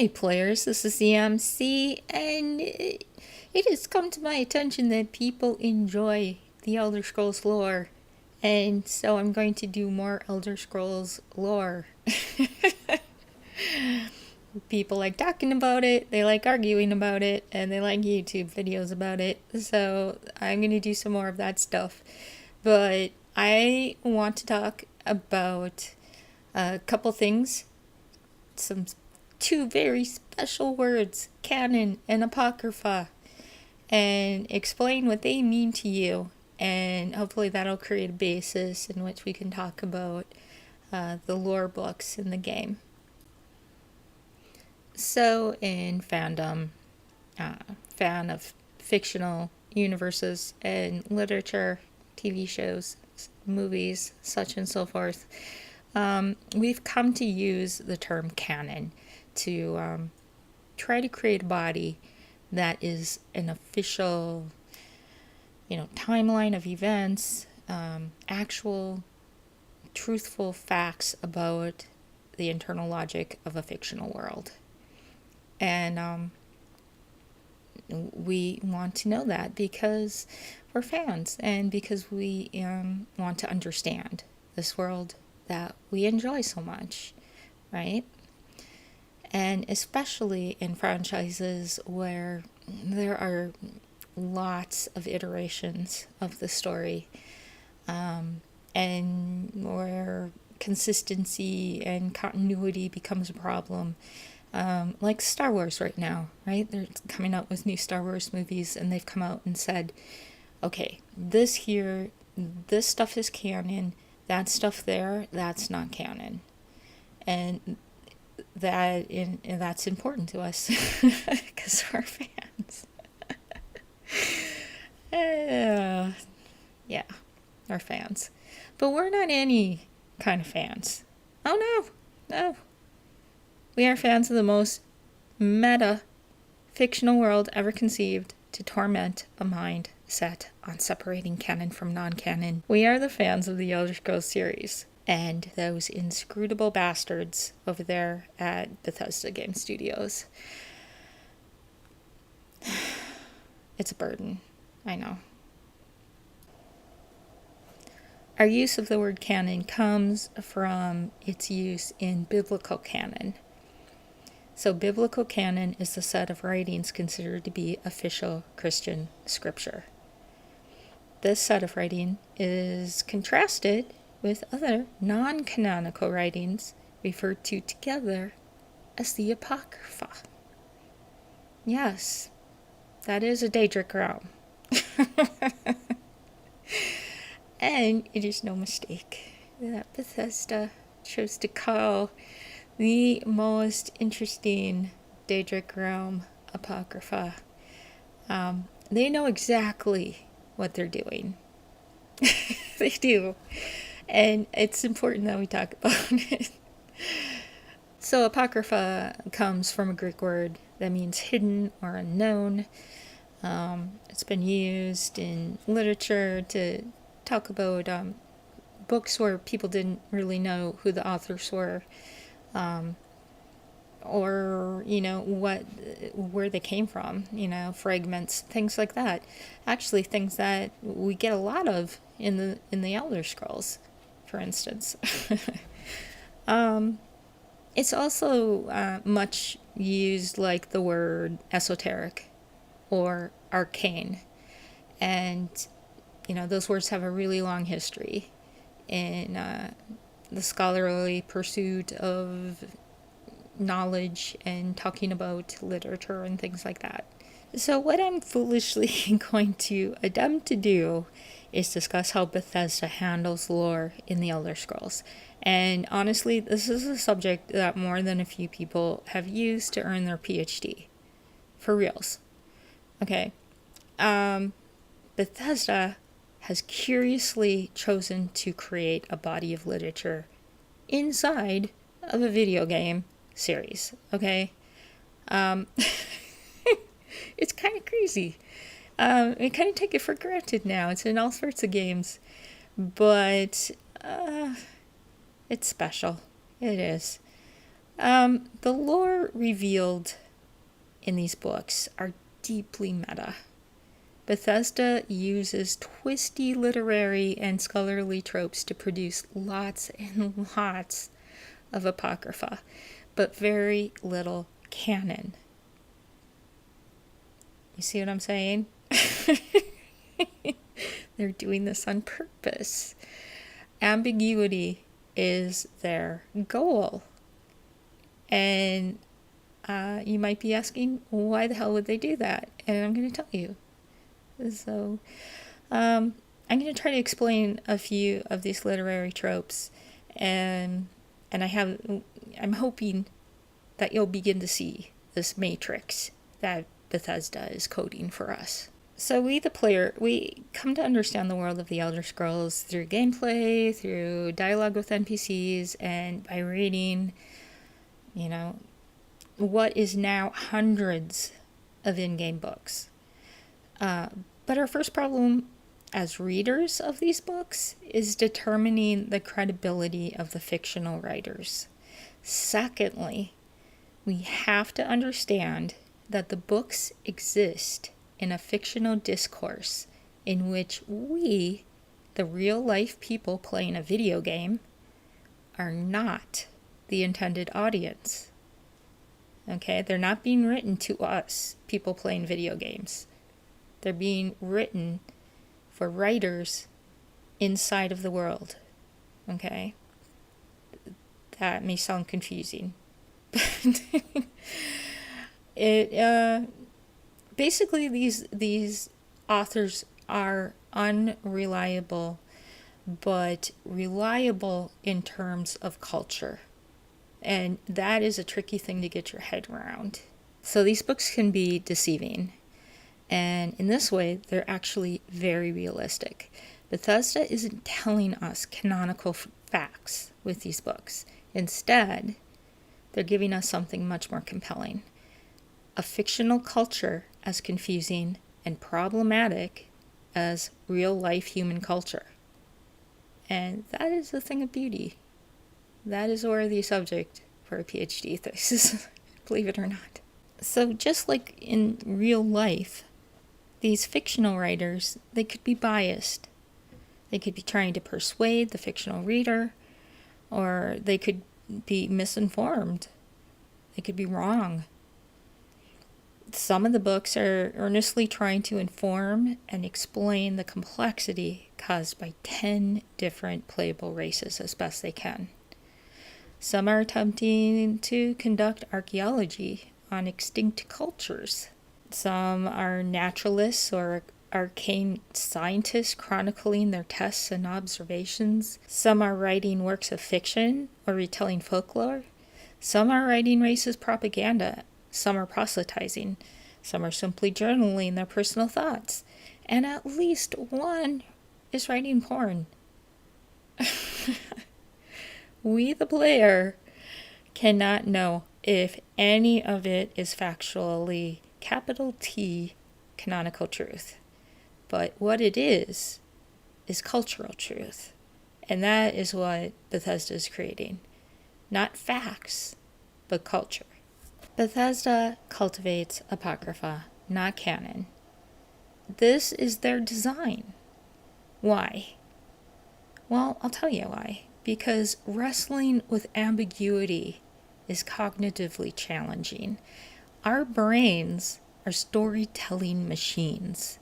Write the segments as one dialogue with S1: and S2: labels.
S1: Hey players, this is the MC, and it has come to my attention that people enjoy the Elder Scrolls lore, and so I'm going to do more Elder Scrolls lore. People like talking about it, they like arguing about it, and they like YouTube videos about it, so I'm going to do some more of that stuff. But I want to talk about a couple things, two very special words, Canon and Apocrypha, and explain what they mean to you. And hopefully that'll create a basis in which we can talk about the lore books in the game. So, in fandom, fan of fictional universes and literature, TV shows, movies, such and so forth, we've come to use the term canon to try to create a body that is an official, timeline of events, actual, truthful facts about the internal logic of a fictional world. And we want to know that because we're fans and because we want to understand this world that we enjoy so much, right? And especially in franchises where there are lots of iterations of the story, and where consistency and continuity becomes a problem. Like Star Wars right now, right? They're coming out with new Star Wars movies, and they've come out and said, okay, this stuff is canon, that stuff there, that's not canon. And that's important to us because we're fans. Yeah, we're fans. But we're not any kind of fans. Oh no. We are fans of the most meta fictional world ever conceived to torment a mind set on separating canon from non-canon. We are the fans of the Elder Scrolls series and those inscrutable bastards over there at Bethesda Game Studios. It's a burden, I know. Our use of the word canon comes from its use in biblical canon. So biblical canon is the set of writings considered to be official Christian scripture. This set of writing is contrasted with other non-canonical writings referred to together as the Apocrypha. Yes, that is a Daedric realm. And it is no mistake that Bethesda chose to call the most interesting Daedric realm Apocrypha. They know exactly what they're doing. They do. And it's important that we talk about it. So Apocrypha comes from a Greek word that means hidden or unknown. It's been used in literature to talk about books where people didn't really know who the authors were, or where they came from, fragments, things like that. Actually, things that we get a lot of in the Elder Scrolls, for instance. It's also much used like the word esoteric or arcane, and those words have a really long history in the scholarly pursuit of knowledge and talking about literature and things like that. So what I'm foolishly going to attempt to do is discuss how Bethesda handles lore in the Elder Scrolls. And honestly, this is a subject that more than a few people have used to earn their PhD. For reals. Okay. Bethesda has curiously chosen to create a body of literature inside of a video game series, okay? It's kind of crazy. We kind of take it for granted now. It's in all sorts of games, but it's special. It is. The lore revealed in these books are deeply meta. Bethesda uses twisty literary and scholarly tropes to produce lots and lots of Apocrypha, but very little canon. You see what I'm saying? They're doing this on purpose. Ambiguity is their goal. And you might be asking, why the hell would they do that? And I'm going to tell you. So I'm going to try to explain a few of these literary tropes, and I'm hoping that you'll begin to see this matrix that Bethesda is coding for us. So we, the player, we come to understand the world of the Elder Scrolls through gameplay, through dialogue with NPCs, and by reading, what is now hundreds of in-game books. But our first problem as readers of these books is determining the credibility of the fictional writers. Secondly, we have to understand that the books exist in a fictional discourse in which we, the real-life people playing a video game, are not the intended audience. Okay? They're not being written to us, people playing video games. They're being written for writers inside of the world. Okay? That may sound confusing. Basically these authors are unreliable, but reliable in terms of culture. And that is a tricky thing to get your head around. So these books can be deceiving. And in this way, they're actually very realistic. Bethesda isn't telling us canonical facts with these books. Instead, they're giving us something much more compelling. A fictional culture as confusing and problematic as real-life human culture. And that is a thing of beauty. That is a worthy subject for a PhD thesis, believe it or not. So just like in real life, these fictional writers, they could be biased. They could be trying to persuade the fictional reader, or they could be misinformed. They could be wrong. Some of the books are earnestly trying to inform and explain the complexity caused by 10 different playable races as best they can. Some are attempting to conduct archaeology on extinct cultures. Some are naturalists or arcane scientists chronicling their tests and observations. Some are writing works of fiction or retelling folklore. Some are writing racist propaganda. Some are proselytizing. Some are simply journaling their personal thoughts. And at least one is writing porn. We, the player, cannot know if any of it is factually, capital T, canonical truth. But what it is cultural truth. And that is what Bethesda is creating. Not facts, but culture. Bethesda cultivates Apocrypha, not canon. This is their design. Why? Well, I'll tell you why. Because wrestling with ambiguity is cognitively challenging. Our brains are storytelling machines,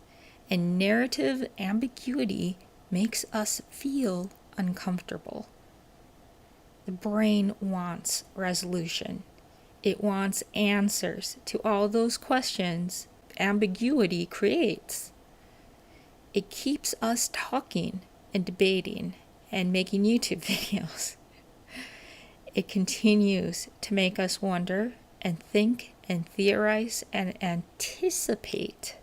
S1: and narrative ambiguity makes us feel uncomfortable. The brain wants resolution. It wants answers to all those questions ambiguity creates. It keeps us talking and debating and making YouTube videos. It continues to make us wonder and think and theorize and anticipate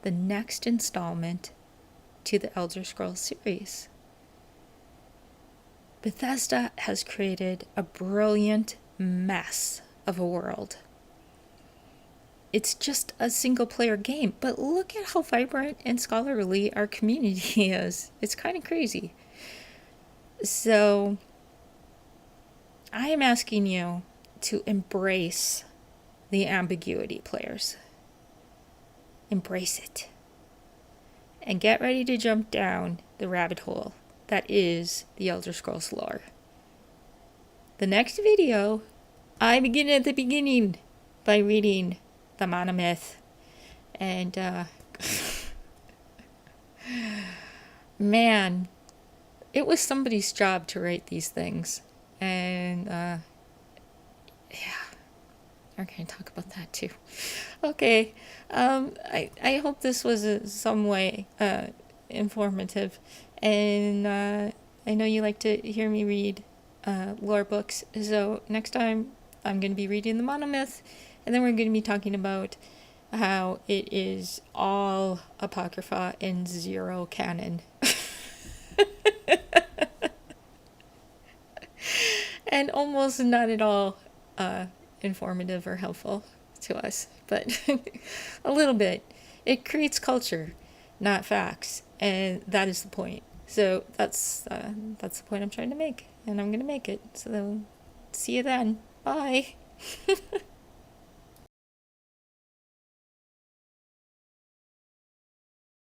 S1: the next installment to the Elder Scrolls series. Bethesda has created a brilliant mess of a world. It's just a single-player game, but look at how vibrant and scholarly our community is. It's kind of crazy. So, I am asking you to embrace the ambiguity, players. Embrace it. And get ready to jump down the rabbit hole that is the Elder Scrolls lore. The next video, I begin at the beginning by reading the monomyth. And, man, it was somebody's job to write these things. And, yeah, we're going to talk about that too. Okay, I hope this was some way informative. And I know you like to hear me read lore books. So next time I'm going to be reading the monomyth. And then we're going to be talking about how it is all Apocrypha and zero Canon. And almost not at all informative or helpful to us, but a little bit. It creates culture, not facts, and that is the point. So that's the point I'm trying to make, and I'm going to make it. So see you then. Bye.